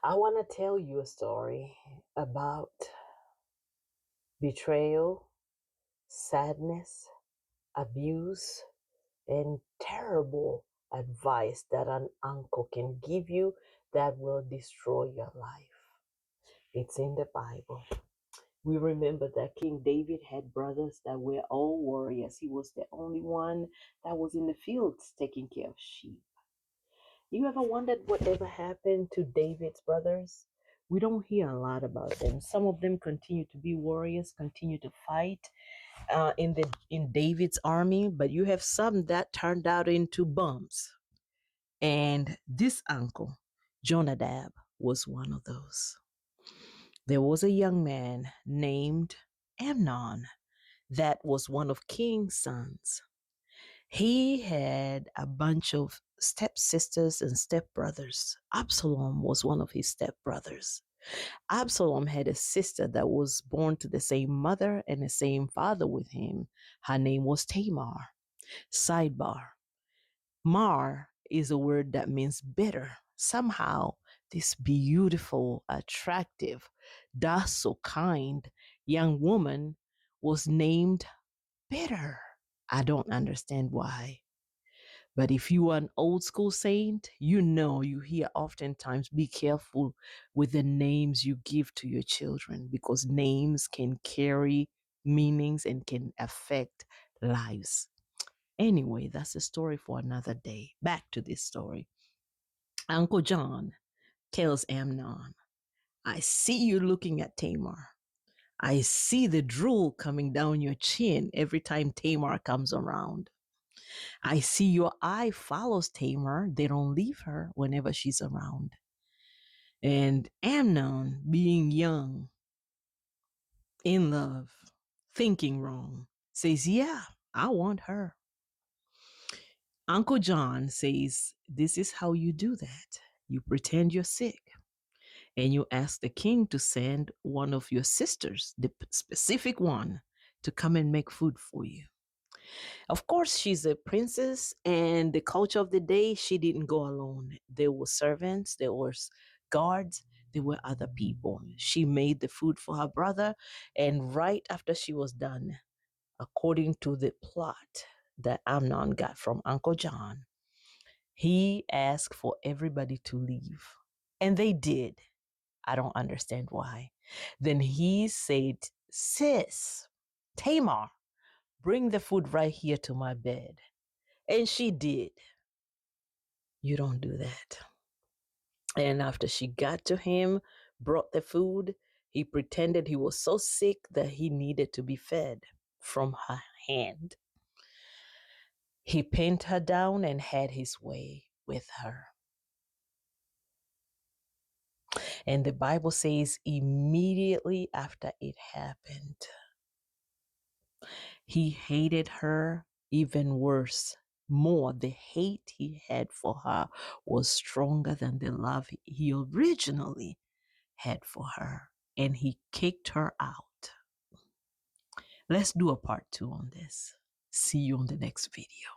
I want to tell you a story about betrayal, sadness, abuse, and terrible advice that an uncle can give you that will destroy your life. It's in the Bible. We remember that King David had brothers that were all warriors. He was the only one that was in the fields taking care of sheep. You ever wondered whatever happened to David's brothers? We don't hear a lot about them. Some of them continue to be warriors, continue to fight in David's army, but you have some that turned out into bums. And this uncle, Jonadab, was one of those. There was a young man named Amnon that was one of King's sons. He had a bunch of stepsisters and stepbrothers. Absalom was one of his stepbrothers. Absalom had a sister that was born to the same mother and the same father with him. Her name was Tamar. Sidebar. Mar is a word that means bitter. Somehow, this beautiful, attractive, docile, kind young woman was named bitter. I don't understand why. But if you are an old school saint, you hear oftentimes be careful with the names you give to your children because names can carry meanings and can affect lives. Anyway, that's a story for another day. Back to this story. Uncle John tells Amnon, I see you looking at Tamar. I see the drool coming down your chin every time Tamar comes around. I see your eye follows Tamar. They don't leave her whenever she's around. And Amnon, being young, in love, thinking wrong, says, yeah, I want her. Uncle John says, this is how you do that. You pretend you're sick and you ask the king to send one of your sisters, the specific one, to come and make food for you. Of course, she's a princess, and the culture of the day, she didn't go alone. There were servants, there were guards, there were other people. She made the food for her brother, and right after she was done, according to the plot that Amnon got from Uncle John, he asked for everybody to leave. And they did. I don't understand why. Then he said, sis, Tamar, bring the food right here to my bed. And she did. You don't do that. And after she got to him, brought the food, he pretended he was so sick that he needed to be fed from her hand. He pinned her down and had his way with her. And the Bible says immediately after it happened, he hated her even worse. More, the hate he had for her was stronger than the love he originally had for her. And he kicked her out. Let's do a part 2 on this. See you on the next video.